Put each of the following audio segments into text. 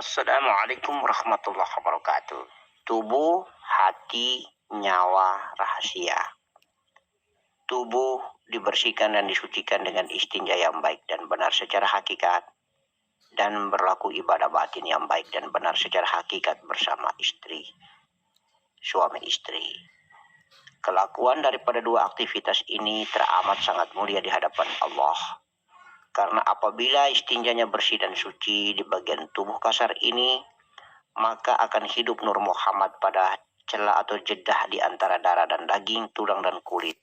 Assalamualaikum warahmatullahi wabarakatuh. Tubuh, hati, nyawa, rahasia. Tubuh dibersihkan dan disucikan dengan istinja yang baik dan benar secara hakikat, dan berlaku ibadah batin yang baik dan benar secara hakikat bersama istri, suami istri. Kelakuan daripada dua aktivitas ini teramat sangat mulia di hadapan Allah. Karena apabila istinjanya bersih dan suci di bagian tubuh kasar ini, maka akan hidup Nur Muhammad pada celah atau jedah di antara darah dan daging, tulang dan kulit,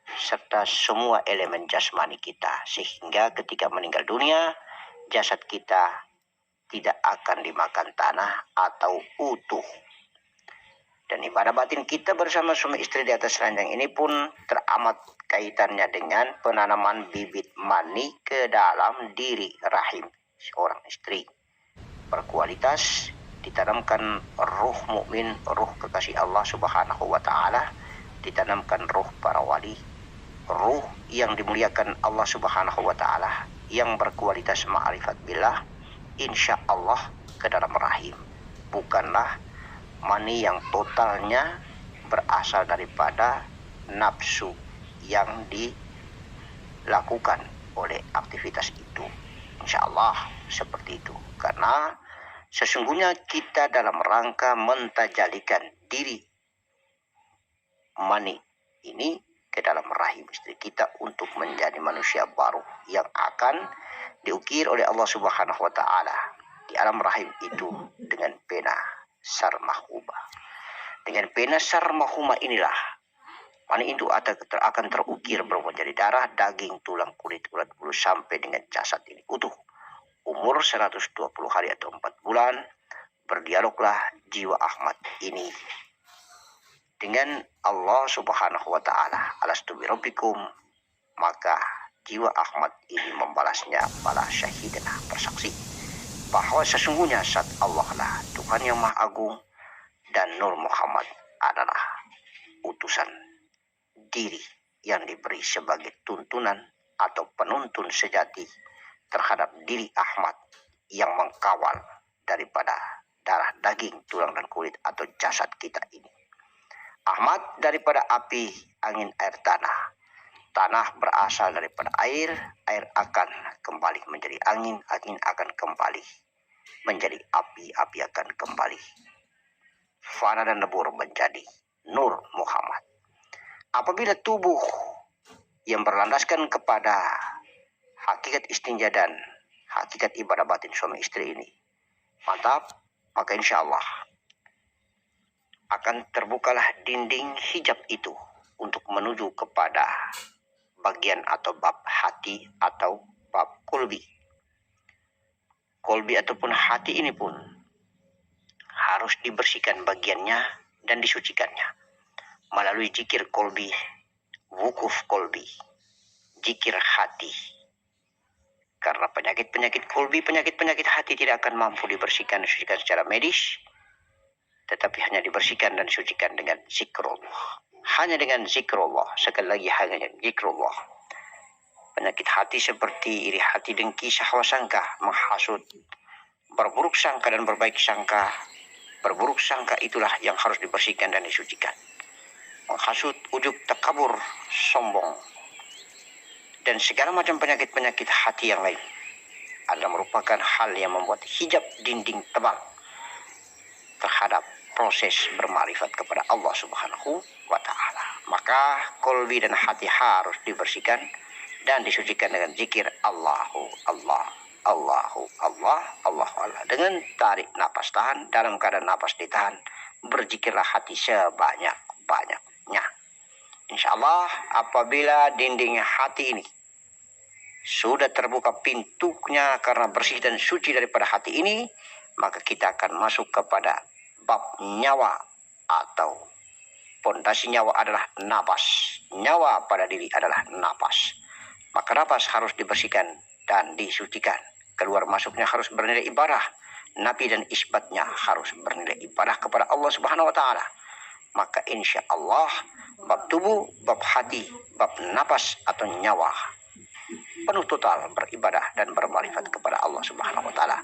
serta semua elemen jasmani kita. Sehingga ketika meninggal dunia, jasad kita tidak akan dimakan tanah atau utuh. Dan ibadah batin kita bersama suami istri di atas ranjang ini pun teramat kaitannya dengan penanaman bibit mani ke dalam diri rahim seorang istri. Berkualitas ditanamkan ruh mukmin, ruh kekasih Allah Subhanahu wa taala, ditanamkan ruh para wali, ruh yang dimuliakan Allah Subhanahu wa taala, yang berkualitas ma'rifat billah, insya Allah ke dalam rahim. Bukanlah mani yang totalnya berasal daripada nafsu yang dilakukan oleh aktivitas itu. Insya Allah seperti itu. Karena sesungguhnya kita dalam rangka mentajalikan diri mani ini ke dalam rahim istri kita untuk menjadi manusia baru yang akan diukir oleh Allah Subhanahu wa taala di alam rahim itu dengan pena sarmahuma. Dengan pena sarmahuma inilah mani itu akan terukir menjadi darah, daging, tulang, kulit, urat bulu sampai dengan jasad ini utuh. Umur 120 hari atau 4 bulan, berdialoglah jiwa Ahmad ini dengan Allah Subhanahu wa taala. Alastu birabbikum, maka jiwa Ahmad ini membalasnya balas syahidana, bersaksi bahwa sesungguhnya zat Allah lah Tuhan yang Maha Agung dan Nur Muhammad adalah utusan diri yang diberi sebagai tuntunan atau penuntun sejati terhadap diri Ahmad yang mengkawal daripada darah, daging, tulang dan kulit atau jasad kita ini. Ahmad daripada api, angin, air, tanah. Tanah berasal daripada air, air akan kembali menjadi angin, angin akan kembali menjadi api, api akan kembali fana dan lebur menjadi Nur Muhammad. Apabila tubuh yang berlandaskan kepada hakikat istinja dan hakikat ibadah batin suami istri ini mantap, maka insya Allah akan terbukalah dinding hijab itu untuk menuju kepada bagian atau bab hati atau bab kolbi. Kolbi ataupun hati ini pun harus dibersihkan bagiannya dan disucikannya melalui zikir kolbi, wukuf kolbi, zikir hati. Karena penyakit-penyakit kolbi, penyakit-penyakit hati tidak akan mampu dibersihkan dan disucikan secara medis, tetapi hanya dibersihkan dan disucikan dengan zikrullah. Hanya dengan zikrullah, sekali lagi hanya dengan zikrullah. Penyakit hati seperti iri hati, dengki, syahwat sangka, menghasut, berburuk sangka dan berbaik sangka. Berburuk sangka itulah yang harus dibersihkan dan disucikan. Menghasut, ujub, takabur, sombong, dan segala macam penyakit-penyakit hati yang lain adalah merupakan hal yang membuat hijab dinding tebal terhadap proses bermarifat kepada Allah Subhanahu wa taala. Maka kolbi dan hati harus dibersihkan dan disucikan dengan zikir Allahu Allah, Allahu Allah, Allahu Allah. Dengan tarik napas tahan, dalam keadaan napas ditahan, berzikirlah hati sebanyak-banyaknya. Insya Allah apabila dinding hati ini sudah terbuka pintunya karena bersih dan suci daripada hati ini, maka kita akan masuk kepada bab nyawa atau pondasi nyawa adalah napas. Nyawa pada diri adalah napas. Maka napas harus dibersihkan dan disucikan. Keluar masuknya harus bernilai ibadah. Nabi dan isbatnya harus bernilai ibadah kepada Allah Subhanahu wa taala. Maka insya Allah bab tubuh, bab hati, bab napas atau nyawa penuh total beribadah dan bermarifat kepada Allah Subhanahu wa taala.